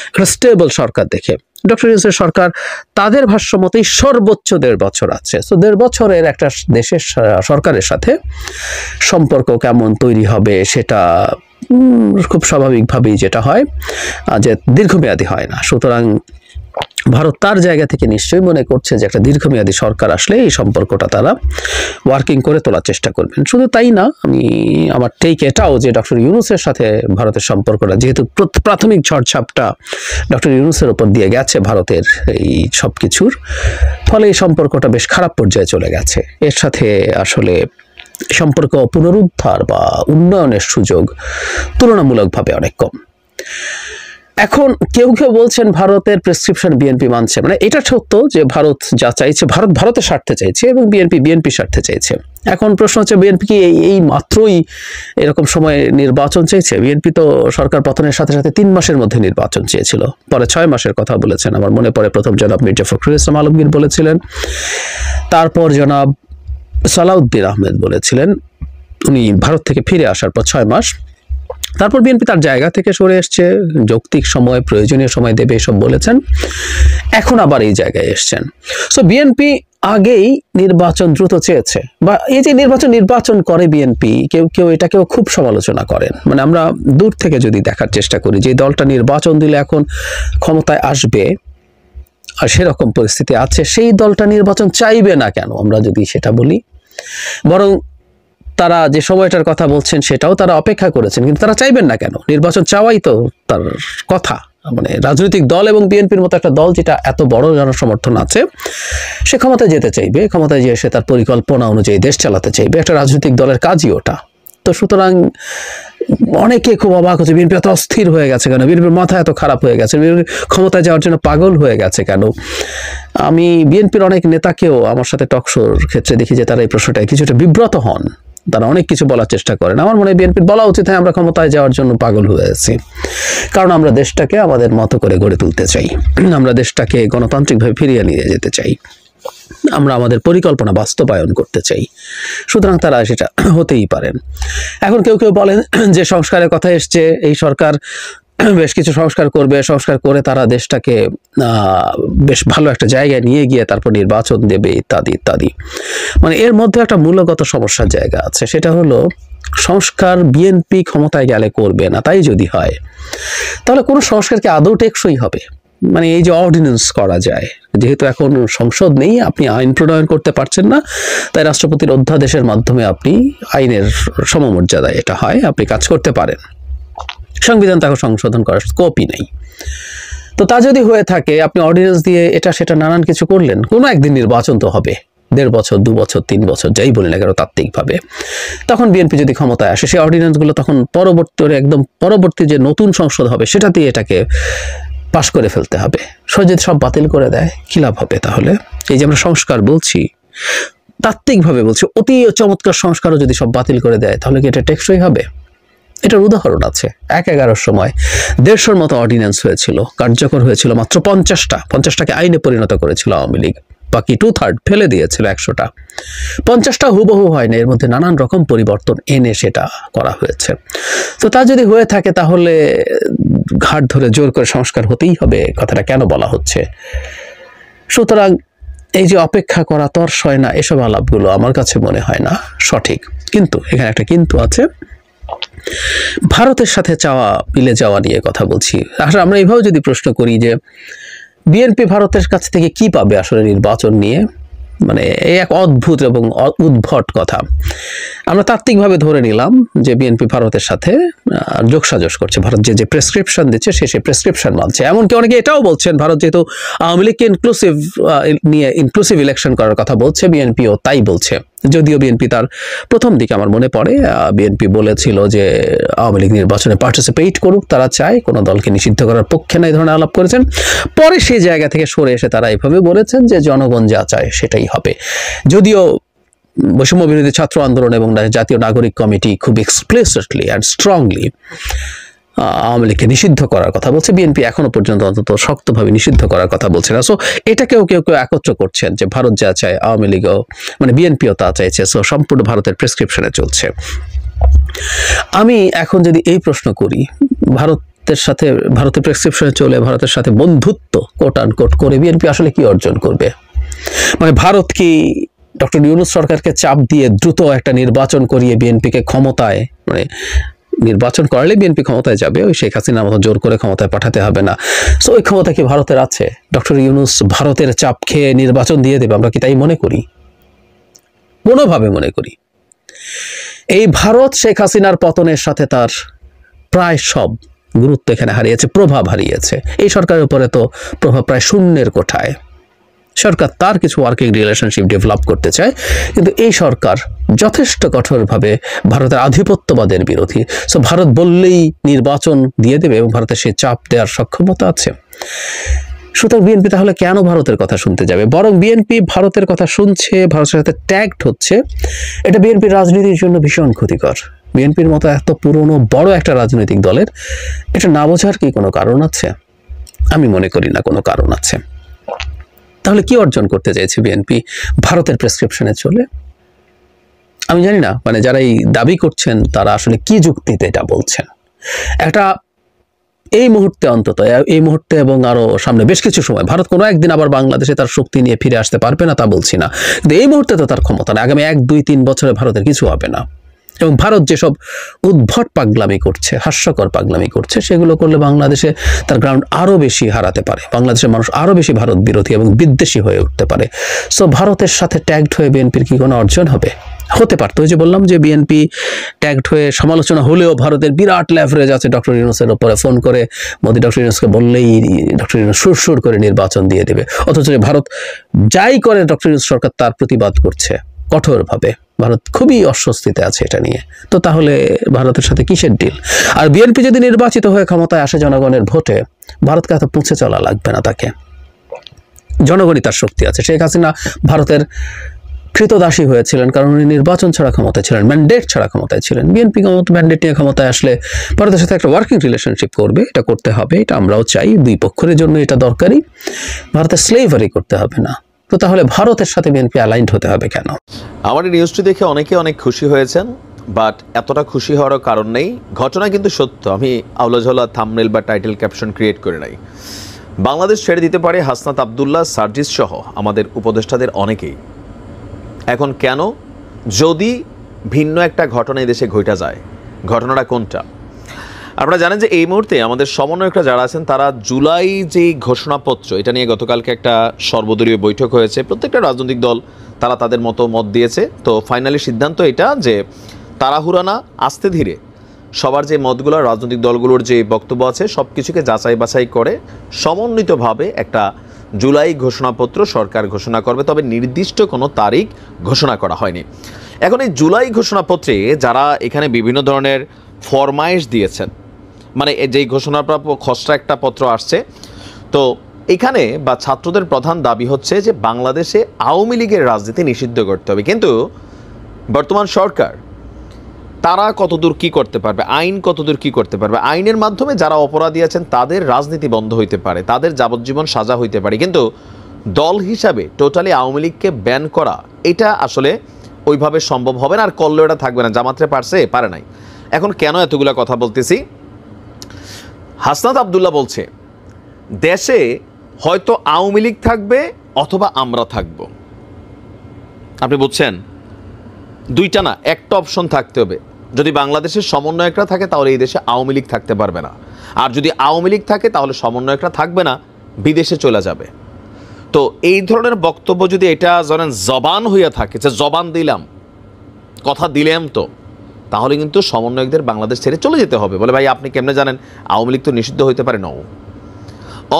একটা স্টেবল সরকার দেখে। ডক্টর ইউনূসের সরকার তাদের ভাষ্য মতেই সর্বোচ্চ 1.5 বছর আছে। তো 1.5 বছরের একটা দেশের সরকারের সাথে সম্পর্ক কেমন তৈরি হবে সেটা খুব স্বাভাবিকভাবেই যেটা হয় যে দীর্ঘমেয়াদী হয় না। সুতরাং ভারত তার জায়গা থেকে নিশ্চয়ই মনে করছে যে একটা দীর্ঘমেয়াদী সরকার আসলে এই সম্পর্কটা তারা ওয়ার্কিং করে তোলার চেষ্টা করবেন। শুধু তাই না, আমার টেক এটাও যে ডক্টর ইউনূসের সাথে ভারতের সম্পর্কটা, যেহেতু প্রাথমিক ঝড়ঝাপটা ডক্টর ইউনূসের উপর দিয়ে গেছে ভারতের এই সব কিছুর ফলে এই সম্পর্কটা বেশ খারাপ পর্যায়ে চলে গেছে। এর সাথে আসলে সম্পর্ক পুনরুদ্ধার বা উন্নয়নের সুযোগ তুলনামূলকভাবে অনেক কম। এখন কেউ কেউ বলছেন ভারতের প্রেসক্রিপশন বিএনপি মানছে, মানে এটা সত্য যে ভারত যা চাইছে, ভারতের স্বার্থে চাইছে এবং বিএনপি স্বার্থে চাইছে। এখন প্রশ্ন হচ্ছে বিএনপি কি এই মাত্রই এরকম সময়ে নির্বাচন চাইছে? বিএনপি তো সরকার পতনের সাথে সাথে 3 মাসের মধ্যে নির্বাচন চেয়েছিল, পরে 6 মাসের কথা বলেছেন। আমার মনে পড়ে প্রথম জনাব মির্জা ফখরুল ইসলাম আলমগীর বলেছিলেন, তারপর জনাব সালাউদ্দিন আহমেদ বলেছিলেন, উনি ভারত থেকে ফিরে আসার পর 6 মাস। তারপর বিএনপি তার জায়গা থেকে সরে এসছে, যৌক্তিক সময়, প্রয়োজনীয় সময় দেবে এসব বলেছেন, এখন আবার এই জায়গায় এসছেন। সো বিএনপি আগেই নির্বাচন দ্রুত চেয়েছে, বা এই যে নির্বাচন করে বিএনপি, কেউ এটাকেও খুব সমালোচনা করেন। মানে আমরা দূর থেকে যদি দেখার চেষ্টা করি যে দলটা নির্বাচন দিলে এখন ক্ষমতায় আসবে আর সেরকম পরিস্থিতি আছে, সেই দলটা নির্বাচন চাইবে না কেন আমরা যদি সেটা বলি? বরং তারা যে সময়টার কথা বলছেন সেটাও তারা অপেক্ষা করেছেন, কিন্তু তারা চাইবেন না কেন? নির্বাচন চাওয়াই তো তার কথা। মানে রাজনৈতিক দল এবং বিএনপির মতো একটা দল যেটা এত বড় জনসমর্থন আছে, সে ক্ষমতায় যেতে চাইবে, ক্ষমতায় যেয়ে সে তার পরিকল্পনা অনুযায়ী দেশ চালাতে চাইবে, একটা রাজনৈতিক দলের কাজই ওটা। তো সুতরাং অনেকে খুব অবাক হচ্ছে বিএনপি এত অস্থির হয়ে গেছে কেন, বিএনপির মাথা এত খারাপ হয়ে গেছে, বিএনপি ক্ষমতায় যাওয়ার জন্য পাগল হয়ে গেছে কেন। আমি বিএনপির অনেক নেতাকেও আমার সাথে টকশোর ক্ষেত্রে দেখি যে তারা এই প্রশ্নটায় কিছুটা বিব্রত হন, তারা অনেক কিছু বলার চেষ্টা করেন। আমার মনে হয় বিএনপির বলা উচিত, হ্যাঁ আমরা ক্ষমতায় যাওয়ার জন্য পাগল হয়ে আছি, কারণ আমরা দেশটাকে আমাদের মতো করে গড়ে তুলতে চাই, আমরা দেশটাকে গণতান্ত্রিকভাবে ফিরিয়ে নিয়ে যেতে চাই, আমরা আমাদের পরিকল্পনা বাস্তবায়ন করতে চাই। সুতরাং তারা সেটা হতেই পারেন। এখন কেউ কেউ বলেন যে সংস্কারের কথা এসছে, এই সরকার বেশ কিছু সংস্কার করবে, সংস্কার করে তারা দেশটাকে বেশ ভালো একটা জায়গায় নিয়ে গিয়ে তারপর নির্বাচন দেবে ইত্যাদি ইত্যাদি। মানে এর মধ্যে একটা মূলগত সমস্যার জায়গা আছে, সেটা হলো সংস্কার বিএনপি ক্ষমতায় গেলে করবে না। তাই যদি হয় তাহলে কোনো সংস্কারকে আদৌ টেকসই হবে? মানে এই যে অর্ডিন্যান্স করা যায়, যেহেতু এখন সংসদ নেই, আপনি আইন প্রণয়ন করতে পারছেন না, তাই রাষ্ট্রপতির অধ্যাদেশের মাধ্যমে আপনি আইনের সমমর্যাদায় এটা হয়, আপনি কাজ করতে পারেন। সংবিধান তাকে সংশোধন করার স্কোপই নেই। তো তা যদি হয়ে থাকে, আপনি অর্ডিন্যান্স দিয়ে এটা সেটা নানান কিছু করলেন, কোনো একদিন নির্বাচন তো হবে, 1.5 বছর 2 বছর 3 বছর যাই বলি না কেন তাত্ত্বিকভাবে। তখন বিএনপি যদি ক্ষমতায় আসে, সেই অর্ডিন্যান্সগুলো তখন পরবর্তী যে নতুন সংসদ হবে সেটা দিয়ে এটাকে পাশ করে ফেলতে হবে। যদি সব বাতিল করে দেয় কি লাভ হবে? তাহলে এই যে আমরা সংস্কার বলছি, তাত্ত্বিকভাবে বলছি, অতি চমৎকার সংস্কারও যদি সব বাতিল করে দেয়, তাহলে কি এটা টেকসই হবে? এটার উদাহরণ আছে। 11-11 সময় 150-র মতো অর্ডিন্যান্স হয়েছিল, কার্যকর হয়েছিল মাত্র 50টাকে আইনে পরিণত করেছিল আওয়ামী লীগ, বাকি 2/3 ফেলে দিয়েছিল 100টা। 50টা হুবহু হয় না, এর মধ্যে নানান রকম পরিবর্তন এনে সেটা করা হয়েছে। তো তা যদি হয়ে থাকে তাহলে ঘাট ধরে জোর করে সংস্কার হতেই হবে, কথাটা কেন বলা হচ্ছে? সুতরাং এই যে অপেক্ষা করা, তর সয় না, এসব আলাপগুলো আমার কাছে মনে হয় না সঠিক। কিন্তু এখানে একটা কিন্তু আছে, ভারতের সাথে মিলে যাওয়া নিয়ে কথা বলছি। আসলে আমরা এইভাবে যদি প্রশ্ন করি যে বিএনপি ভারতের কাছ থেকে কি পাবে আসলে নির্বাচন নিয়ে, মানে এই এক অদ্ভুত এবং উদ্ভট কথা। আমরা তাত্ত্বিকভাবে ধরে নিলাম যে বিএনপি ভারতের সাথে যোগসাজশ করছে, ভারত যে প্রেসক্রিপশন দিচ্ছে সে প্রেসক্রিপশন মানছে। এমনকি অনেকে এটাও বলছেন ভারত যেহেতু আওয়ামী লীগকে ইনক্লুসিভ ইলেকশন করার কথা বলছে, বিএনপিও তাই বলছে। যদিও বিএনপি তার প্রথম দিকে আমার মনে পড়ে বিএনপি বলেছিল যে আওয়ামী লীগ নির্বাচনে পার্টিসিপেট করুক, তারা চায়, কোনো দলকে নিষিদ্ধ করার পক্ষে না, এই ধরনের আলাপ করেছেন। পরে সেই জায়গা থেকে সরে এসে তারা এইভাবে বলেছেন যে জনগণ যা চায় সেটাই হবে। যদিও বৈষম্য বিরোধী ছাত্র আন্দোলন এবং জাতীয় নাগরিক কমিটি খুব এক্সপ্লিসিটলি অ্যান্ড স্ট্রংলি আওয়ামী লীগকে নিষিদ্ধ করার কথা বলছে, বিএনপি এখনো পর্যন্ত অন্তত শক্তভাবে নিষিদ্ধ করার কথা বলছে না। সো এটাকেও কেউ একত্র করছেন যে ভারত যা চায় আওয়ামী লীগও, মানে বিএনপিও তা চাইছে। সো সম্পূর্ণ ভারতের প্রেসক্রিপশনে চলছে। আমি এখন যদি এই প্রশ্ন করি, ভারতের প্রেসক্রিপশনে চলে ভারতের সাথে বন্ধুত্ব কোট আনকোট করে বিএনপি আসলে কি অর্জন করবে? মানে ভারত কি ডক্টর ইউনূস সরকারকে চাপ দিয়ে দ্রুত একটা নির্বাচন করিয়ে বিএনপিকে ক্ষমতায়, মানে নির্বাচন করলে বিএনপি ক্ষমতায় যাবে, ওই শেখ হাসিনার মতো জোর করে ক্ষমতায় পাঠাতে হবে না। সো ওই ক্ষমতা কি ভারতের আছে? ডক্টর ইউনূস ভারতের চাপ খেয়ে নির্বাচন দিয়ে দেবে, আমরা কি তাই মনে করি? কোনোভাবে মনে করি এই ভারত শেখ হাসিনার পতনের সাথে তার প্রায় সব গুরুত্ব এখানে হারিয়েছে, প্রভাব হারিয়েছে। এই সরকারের উপরে তো প্রভাব প্রায় শূন্যের কোঠায়। সরকার তার কিছু ওয়ার্কিং রিলেশনশিপ ডেভেলপ করতে চায়, কিন্তু এই সরকার যথেষ্ট কঠোরভাবে ভারতের আধিপত্যবাদের বিরোধী। সো ভারত বললেই নির্বাচন দিয়ে দেবে এবং ভারতের সেই চাপ দেওয়ার সক্ষমতা আছে। সুতরাং বিএনপি তাহলে কেন ভারতের কথা শুনতে যাবে? বরং বিএনপি ভারতের কথা শুনছে, ভারতের সাথে ট্যাগড হচ্ছে, এটা বিএনপির রাজনীতির জন্য ভীষণ ক্ষতিকর। বিএনপির মতো এত পুরনো বড় একটা রাজনৈতিক দলের এটা না বোঝার কি কোনো কারণ আছে? আমি মনে করি না কোনো কারণ আছে। তাহলে কি অর্জন করতে চাইছে বিএনপি ভারতের প্রেসক্রিপশনে চলে? আমি জানি না, মানে যারা এই দাবি করছেন তারা আসলে কি যুক্তিতে এটা বলছেন। একটা এই মুহূর্তে অন্তত, এই মুহূর্তে এবং আরো সামনে বেশ কিছু সময় ভারত কোনো একদিন আবার বাংলাদেশে তার শক্তি নিয়ে ফিরে আসতে পারবে না তা বলছি না, কিন্তু এই মুহূর্তে তো তার ক্ষমতা না। আগামী 1, 2, 3 বছরে ভারতের কিছু হবে না। এবং ভারত যেসব উদ্ভট পাগলামি করছে, হাস্যকর পাগলামি করছে, সেগুলো করলে বাংলাদেশে তার গ্রাউন্ড আরো বেশি হারাতে পারে, বাংলাদেশের মানুষ আরো বেশি ভারত বিরোধী এবং বিদ্বেষী হয়ে উঠতে পারে। সো ভারতের সাথে ট্যাগড হয়ে বিএনপির কি কোনো অর্জন হবে? হতে পারতো। ওই যে বললাম যে বিএনপি ট্যাগড হয়ে সমালোচনা হলেও ভারতের বিরাট লেভারেজ আছে ডক্টর ইউনূসের উপরে, ফোন করে মোদি ডক্টর ইউনূসকে বললেই ডক্টর ইউনূস সুর করে নির্বাচন দিয়ে দেবে। অথচ ভারত যাই করে ডক্টর ইউনূস সরকার তার প্রতিবাদ করছে কঠোরভাবে। ভারত খুবই অস্বস্তিতে আছে এটা নিয়ে। তো তাহলে ভারতের সাথে কিসের ডিল? আর বিএনপি যদি নির্বাচিত হয়ে ক্ষমতায় আসে জনগণের ভোটে, ভারতকে এত পুঁছে চলা লাগবে না তাকে। জনগণই তার শক্তি আছে। শেখ হাসিনা ভারতের কৃতদাসী হয়েছিলেন কারণ উনি নির্বাচন ছাড়া ক্ষমতায় ছিলেন, ম্যান্ডেট ছাড়া ক্ষমতায় ছিলেন। বিএনপি ম্যান্ডেট নিয়ে ক্ষমতায় আসলে ভারতের সাথে একটা ওয়ার্কিং রিলেশনশিপ করবে, এটা করতে হবে, এটা আমরাও চাই, দুই পক্ষের জন্য এটা দরকারি। ভারতের স্লেভারি করতে হবে না। তো তাহলে ভারতের সাথে বিএনপি অ্যালাইন্ড হতে হবে কেন? আমার এই নিউজটি দেখে অনেকে অনেক খুশি হয়েছেন, বাট এতটা খুশি হওয়ার কারণ নেই। ঘটনা কিন্তু সত্য। আমি আউলাঝোলা থাম্বনেল বা টাইটেল ক্যাপশন ক্রিয়েট করে নাই। বাংলাদেশ ছেড়ে দিতে পারে হাসনাত আবদুল্লাহ, সার্জিস সহ আমাদের উপদেষ্টাদের অনেকেই। এখন কেন? যদি ভিন্ন একটা ঘটনা এই দেশে ঘটা যায়, ঘটনাটা কোনটা? আপনারা জানেন যে এই মুহূর্তে আমাদের সমন্বয়করা যারা আছেন তারা জুলাই যেই ঘোষণাপত্র, এটা নিয়ে গতকালকে একটা সর্বদলীয় বৈঠক হয়েছে। প্রত্যেকটা রাজনৈতিক দল তারা তাদের মতো মত দিয়েছে। তো ফাইনালি সিদ্ধান্ত এটা যে তাড়াহুড়া না, আস্তে ধীরে সবার যে মতগুলো, রাজনৈতিক দলগুলোর যে বক্তব্য আছে সব কিছুকে যাচাই বাছাই করে সমন্বিতভাবে একটা জুলাই ঘোষণাপত্র সরকার ঘোষণা করবে। তবে নির্দিষ্ট কোনো তারিখ ঘোষণা করা হয়নি। এখন এই জুলাই ঘোষণাপত্রে যারা এখানে বিভিন্ন ধরনের ফরমাইশ দিয়েছেন, মানে যেই ঘোষণাপ্রাপ্য খসড়া একটা পত্র আসছে, তো এখানে বা ছাত্রদের প্রধান দাবি হচ্ছে যে বাংলাদেশে আওয়ামী লীগের রাজনীতি নিষিদ্ধ করতে হবে। কিন্তু বর্তমান সরকার তারা কতদূর কি করতে পারবে, আইন কতদূর কি করতে পারবে? আইনের মাধ্যমে যারা অপরাধী আছেন তাদের রাজনীতি বন্ধ হইতে পারে, তাদের যাবজ্জীবন সাজা হইতে পারে, কিন্তু দল হিসাবে টোটালি আওয়ামী লীগকে ব্যান করা এটা আসলে ওইভাবে সম্ভব হবে না। আর করলেও এটা থাকবে না। জামাতে পারছে, পারে নাই। এখন কেন এতগুলা কথা বলতেছি? হাসনাত আবদুল্লাহ বলছে দেশে হয়তো আওয়ামী লীগ থাকবে অথবা আমরা থাকব। আপনি বুঝছেন? দুইটা না, একটা অপশন থাকতে হবে। যদি বাংলাদেশের সমন্বয়করা থাকে তাহলে এই দেশে আওয়ামী লীগ থাকতে পারবে না, আর যদি আওয়ামী লীগ থাকে তাহলে সমন্বয়করা থাকবে না, বিদেশে চলে যাবে। তো এই ধরনের বক্তব্য যদি এটা ধরেন জবান হইয়া থাকে, যে জবান দিলাম, কথা দিলাম, তো তাহলে কিন্তু সমন্বয়কদের বাংলাদেশ ছেড়ে চলে যেতে হবে। বলে ভাই আপনি কেমনে জানেন আওয়ামী লীগ তো নিষিদ্ধ হইতে পারে? নও।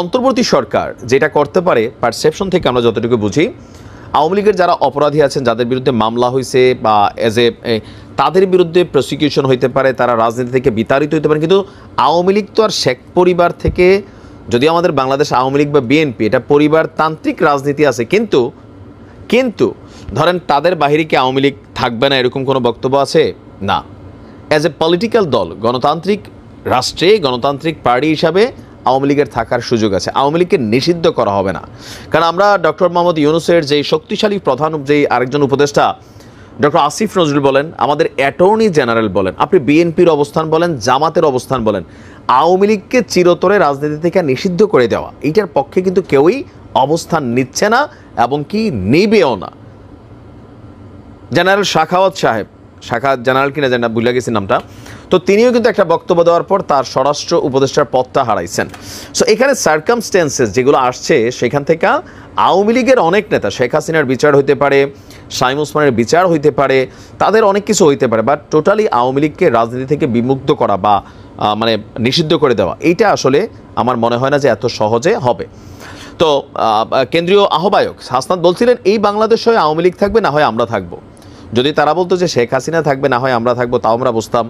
অন্তর্বর্তী সরকার যেটা করতে পারে, পারসেপশন থেকে আমরা যতটুকু বুঝি, আওয়ামী লীগের যারা অপরাধী আছেন, যাদের বিরুদ্ধে মামলা হয়েছে বা তাদের বিরুদ্ধে প্রসিকিউশন হইতে পারে, তারা রাজনীতি থেকে বিতাড়িত হইতে পারে। কিন্তু আওয়ামী লীগ তো আর শেখ পরিবার থেকে, যদি আমাদের বাংলাদেশ আওয়ামী লীগ বা বিএনপি এটা পরিবারতান্ত্রিক রাজনীতি আছে, কিন্তু ধরেন তাদের বাহিরে কি আওয়ামী লীগ থাকবে না এরকম কোনো বক্তব্য আছে? না। অ্যাজ এ পলিটিক্যাল দল, গণতান্ত্রিক রাষ্ট্রে গণতান্ত্রিক পার্টি হিসাবে আওয়ামী লীগের থাকার সুযোগ আছে। আওয়ামী লীগকে নিষিদ্ধ করা হবে না। কারণ আমরা ডক্টর মোহাম্মদ ইউনূসের যে শক্তিশালী প্রধান, যেই আরেকজন উপদেষ্টা ডক্টর আসিফ নজরুল বলেন, আমাদের অ্যাটর্নি জেনারেল বলেন, আপনি বিএনপির অবস্থান বলেন, জামাতের অবস্থান বলেন, আওয়ামী লীগকে চিরতরে রাজনীতি থেকে নিষিদ্ধ করে দেওয়া, এইটার পক্ষে কিন্তু কেউই অবস্থান নিচ্ছে না এবং কি নেবেও না। জেনারেল শাখাওয়াত সাহেব, শাখা জেনারেল কিনা জানি না, ভুলে গেছি নামটা, তো তিনিও কিন্তু একটা বক্তব্য দেওয়ার পর তার স্বরাষ্ট্র উপদেষ্টার পদটা হারাইছেন। সো এখানে সার্কামস্টেন্সেস যেগুলো আসছে, সেখান থেকে আওয়ামী লীগের অনেক নেতা, শেখ হাসিনার বিচার হইতে পারে, শামীম ওসমানের বিচার হইতে পারে, তাদের অনেক কিছু হইতে পারে, বাট টোটালি আওয়ামী লীগকে রাজনীতি থেকে বিমুক্ত করা বা মানে নিষিদ্ধ করে দেওয়া, এইটা আসলে আমার মনে হয় না যে এত সহজে হবে। তো কেন্দ্রীয় আহ্বায়ক হাসনাত বলছিলেন এই বাংলাদেশ হয় আওয়ামী লীগ থাকবে, না হয় আমরা থাকবো। যদি তারা বলতো যে শেখ হাসিনা থাকবে, না হয় আমরা থাকবো, তাও আমরা বুঝতাম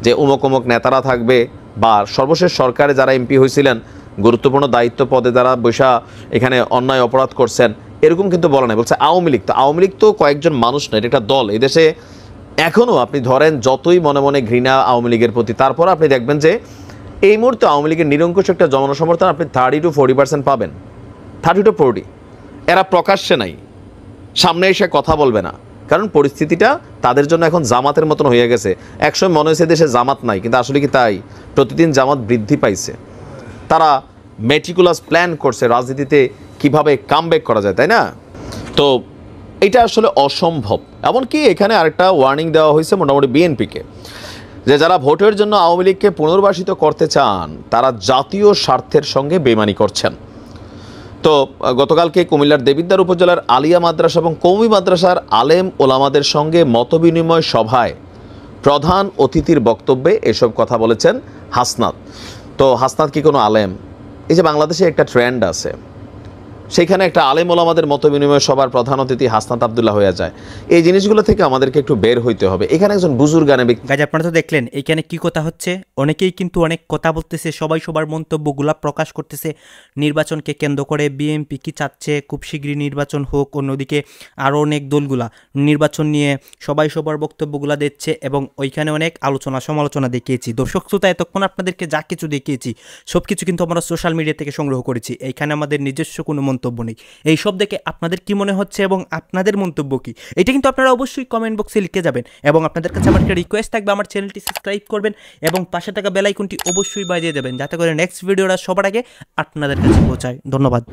যে অমুক অমুক নেতারা থাকবে, বা সর্বশেষ সরকারে যারা এমপি হয়েছিলেন গুরুত্বপূর্ণ দায়িত্ব পদে যারা বৈশা এখানে অন্যায় অপরাধ করছেন, এরকম কিন্তু বলা নাই। বলছে আওয়ামী লীগ। তো আওয়ামী লীগ তো কয়েকজন মানুষ না, এটা একটা দল। এই দেশে এখনও আপনি ধরেন যতই মনে মনে ঘৃণা আওয়ামী লীগের প্রতি, তারপর আপনি দেখবেন যে এই মুহূর্তে আওয়ামী লীগের নিরঙ্কুশ একটা জনসমর্থন আপনি 30 to 40% পাবেন। 30 to 40। এরা প্রকাশ্যে নাই, সামনে এসে কথা বলবে না, কারণ পরিস্থিতিটা তাদের জন্য এখন জামাতের মতন হয়ে গেছে। একসময় মনে হয়েছে দেশে জামাত নাই, কিন্তু আসলে কি তাই? প্রতিদিন জামাত বৃদ্ধি পাইছে। তারা মেটিকুলাস প্ল্যান করছে রাজনীতিতে কিভাবে কামব্যাক করা যায়, তাই না? তো এটা আসলে অসম্ভব। এমনকি এখানে আরেকটা ওয়ার্নিং দেওয়া হয়েছে মোটামুটি বিএনপিকে, যে যারা ভোটের জন্য আওয়ামী লীগকে পুনর্বাসিত করতে চান তারা জাতীয় স্বার্থের সঙ্গে বেইমানি করছেন। তো গতকালকে কুমিল্লার দেবিদ্বার উপজেলার আলিয়া মাদ্রাসা এবং কওমি মাদ্রাসার আলেম ওলামাদের সঙ্গে মতবিনিময় সভায় প্রধান অতিথির বক্তব্যে এসব কথা বলেছেন হাসনাত। তো হাসনাত কি কোনো আলেম? এই যে বাংলাদেশে একটা ট্রেন্ড আছে, সেখানে একটা আলেম ওলামাদের মতবিনিময় সভার প্রধান অতিথি হাসনাত আব্দুল্লাহ হয়ে যায়। এই জিনিসগুলো থেকে আমাদেরকে একটু বের হইতে হবে। এখানে একজন বুজুর্গানে ব্যক্তি। গাইজ আপনারা তো দেখলেন এইখানে কি কথা হচ্ছে। অনেকেই কিন্তু অনেক কথা বলতেছে, সবাই সবার মন্তব্যগুলা প্রকাশ করতেছে নির্বাচনকে কেন্দ্র করে। বিএনপি কি চাচ্ছে খুব শীঘ্রই নির্বাচন হোক, অন্যদিকে আরও অনেক দলগুলা নির্বাচন নিয়ে সবাই সবার বক্তব্যগুলা দিচ্ছে, এবং ওইখানে অনেক আলোচনা সমালোচনা দেখিয়েছি। দর্শক শ্রোতা, এতক্ষণ আপনাদেরকে যা কিছু দেখিয়েছি সব কিছু কিন্তু আমরা সোশ্যাল মিডিয়া থেকে সংগ্রহ করেছি। এইখানে আমাদের নিজস্ব কোনো মন্তব্য নেই। এই সব দেখে আপনাদের কি মনে হচ্ছে এবং আপনাদের মন্তব্য কি, এটা কিন্তু আপনারা অবশ্যই কমেন্ট বক্সে লিখে যাবেন। এবং আপনাদের কাছে আমার একটা রিকোয়েস্ট থাকবে, আমার চ্যানেলটি সাবস্ক্রাইব করবেন এবং পাশে থাকা বেল আইকনটি অবশ্যই বাজিয়ে দেবেন, যাতে করে নেক্সট ভিডিওটা সবার আগে আপনাদের কাছে পৌঁছায়। ধন্যবাদ।